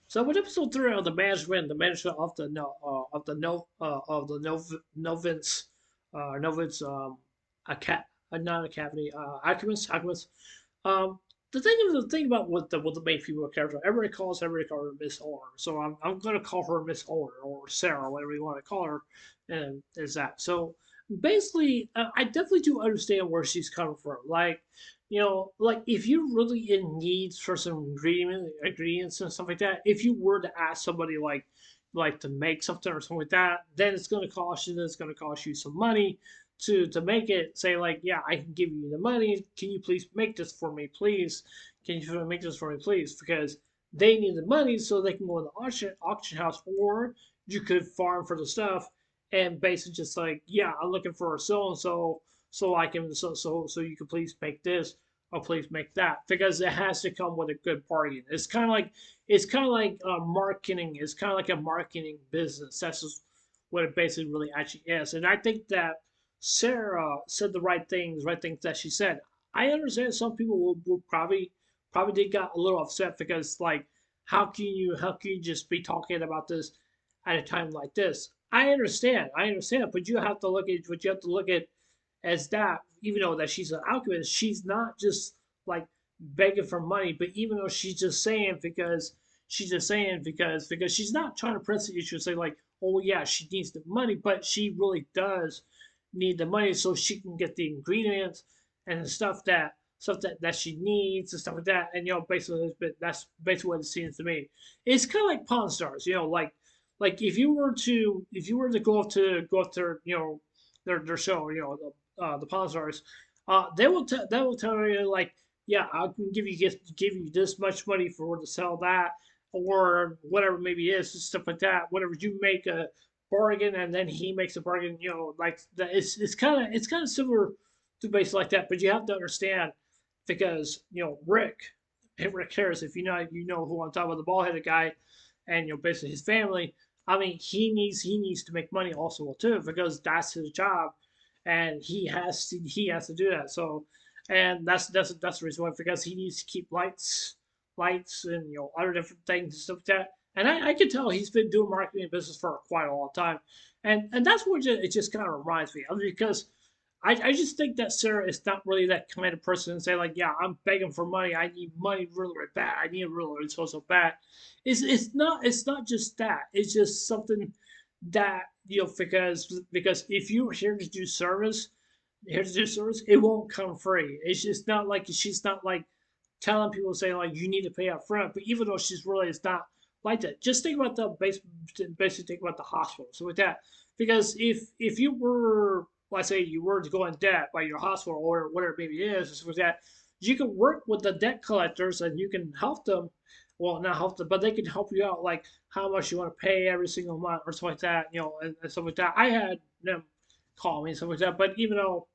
So with episode three of the management of the no of the no of the Novice Novice not academy Alchemist. Um, the thing about what the main female character, everybody calls her Miss Owner. So I'm gonna call her Miss Owner or Sarah, whatever you want to call her, and is that so. Basically, I definitely do understand where she's coming from. Like, like if you're really in need for some ingredients and stuff like that, if you were to ask somebody like to make something or something like that, then it's going to cost you. Then it's going to cost you some money to make it. Say like, yeah, I can give you the money. Can you please make this for me, please? Can you make this for me, please? Because they need the money so they can go in the auction house, or you could farm for the stuff and basically just like, yeah, I'm looking for so and so, so I can so you can please make this or please make that, because it has to come with a good bargain. It's kind of like marketing. It's kind of like a marketing business. That's just what it basically really actually is. And I think that Sarah said the right things that she said. I understand some people will probably did got a little upset because like how can you just be talking about this at a time like this? I understand, but you have to look at what you have to look at as that, even though that she's an alchemist, she's not just like begging for money, but even though she's just saying because she's not trying to press the issue and say like, oh yeah, she needs the money, but she really does need the money so she can get the ingredients and the stuff that she needs and stuff like that. And basically that's basically what it seems to me. It's kind of like Pawn Stars, like if you were to go up to their show, the Pawn Stars, they will tell you like, yeah, I can give you this much money for to sell that or whatever maybe it is stuff like that. Whatever you make a bargain and then he makes a bargain, like that. It's kind of similar to base like that, but you have to understand because Rick Harris, if you know who I'm talking about, the ball headed guy, and basically his family. I mean, he needs to make money also too because that's his job, and he has to do that. So, and that's the reason why because he needs to keep lights and other different things and stuff like that. And I can tell he's been doing marketing business for quite a long time, and that's what it just kind of reminds me of because I just think that Sarah is not really that kind of person to say like, yeah, I'm begging for money. I need money really, really bad. I need it really, really so bad. It's not just that. It's just something that because if you're here to do service, it won't come free. It's just not like she's not like telling people saying like you need to pay up front. But even though she's really it's not like that. Just think about basically think about the hospital. So with that, because if you were let's say you were to go in debt by your hospital or whatever maybe it is, with that you can work with the debt collectors and you can help them. Well, not help them, but they can help you out, like how much you want to pay every single month or something like that, and stuff like that. I had them call me and stuff like that, but even though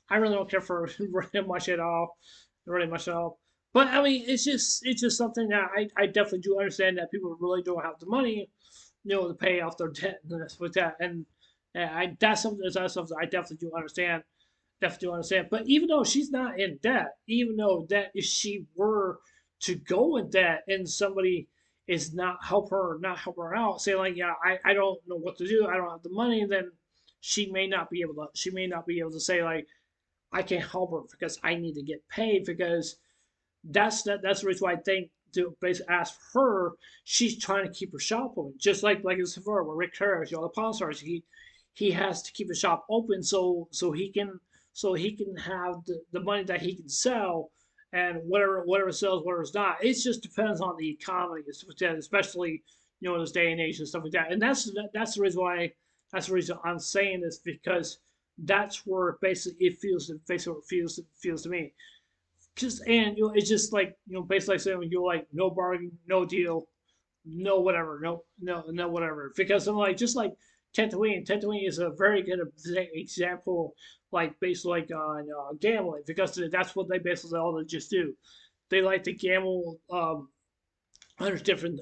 I really don't care for really much at all. But I mean, it's just something that I definitely do understand that people really don't have the money, to pay off their debt and stuff like that. And that's something I definitely do understand. Definitely do understand. But even though she's not in debt, even though that if she were to go in debt and somebody is not help her out, say like, yeah, I don't know what to do, I don't have the money, then she may not be able to say like I can't help her because I need to get paid because that's the reason why I think to basically ask her, she's trying to keep her shop open. Just like it's before where Rick Harris, the pawn stars, he has to keep the shop open so he can have the money that he can sell and whatever sells, whatever's not. It just depends on the economy, especially in this day and age and stuff like that. And that's the reason why that's the reason I'm saying this because that's where basically it feels to me. Just and it's just like basically like saying you're like no bargain, no deal, no whatever, no whatever. Because I'm like just like Tatooine. Tatooine is a very good example, like basically like gambling because that's what they basically all they just do. They like to gamble other different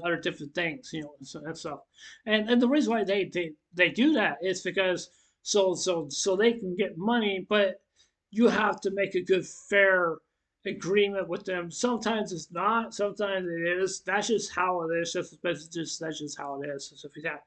things, and stuff. And the reason why they do that is because so they can get money, but you have to make a good fair agreement with them. Sometimes it's not. Sometimes it is. That's just how it is. That's just how it is. So that.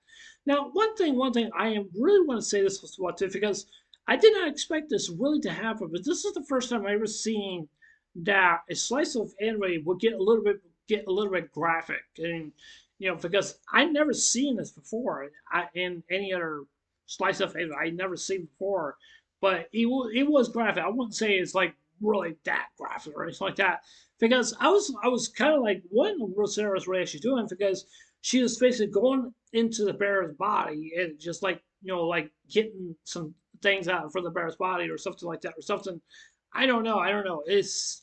Now, one thing I am really want to say this was what too, because I did not expect this really to happen, but this is the first time I ever seen that a slice of anime would get a little bit graphic, and because I never seen this before in any other slice of anime I never seen before, but it was graphic. I wouldn't say it's like really that graphic or anything like that, because I was kind of like, what in the world Sarah's really actually doing, because she was basically going into the bear's body and just like like getting some things out from the bear's body or something like that or something. I don't know. It's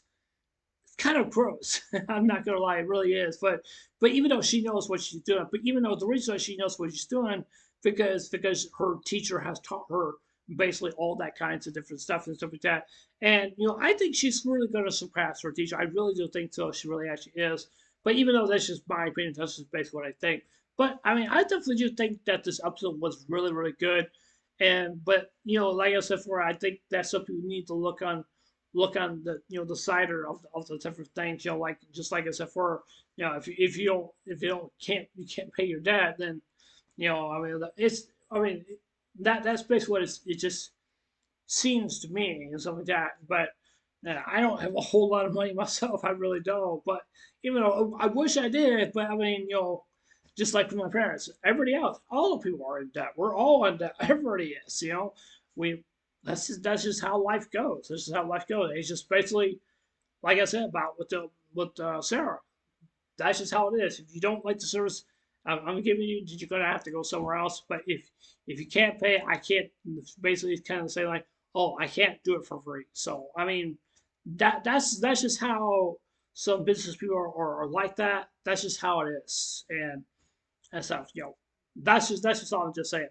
kind of gross. I'm not gonna lie, it really is. But even though she knows what she's doing, but even though the reason she knows what she's doing, because her teacher has taught her basically all that kinds of different stuff and stuff like that. And I think she's really gonna surpass her teacher. I really do think so. She really actually is. But even though that's just my opinion, that's just basically what I think. But I mean, I definitely do think that this episode was really, really good. And but like I said before, I think that's something we need to look on the the cider of the different things. Like just like I said for if you don't you can't pay your debt, then I mean I mean that's basically what it just seems to me and something like that. But I don't have a whole lot of money myself. I really don't. But even though I wish I did, but I mean just like for my parents, everybody else, all the people are in debt. We're all in debt. Everybody is. We that's just how life goes. This is how life goes. It's just basically like I said about with Sarah. That's just how it is. If you don't like the service I'm giving you, you're gonna have to go somewhere else. But if you can't pay, I can't. Basically, kind of say like, oh, I can't do it for free. So I mean, that's just how some business people are like that. That's just how it is, and stuff. That's just all I'm just saying.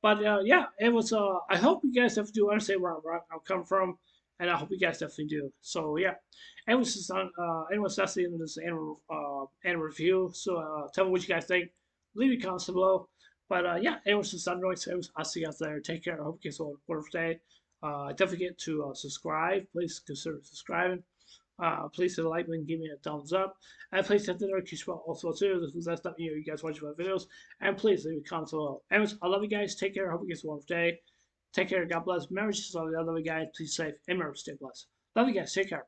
But yeah, it was. I hope you guys definitely do understand where I'm coming from, and I hope you guys definitely do. So yeah, anyways, anyways, that's the end of this annual review. So tell me what you guys think. Leave your comments below. But yeah, anyways, this is Novice Alchemist. I'll see you guys there. Take care. I hope you guys have a wonderful day. Don't forget to subscribe. Please consider subscribing. Please hit the like button, give me a thumbs up, and please hit the notification bell also too. This is that's you guys watching my videos, and please leave a comment below. Anyways, I love you guys. Take care. I hope you guys have a wonderful day. Take care. God bless. Remember, just love you guys. Please safe and remember, stay blessed. Love you guys. Take care.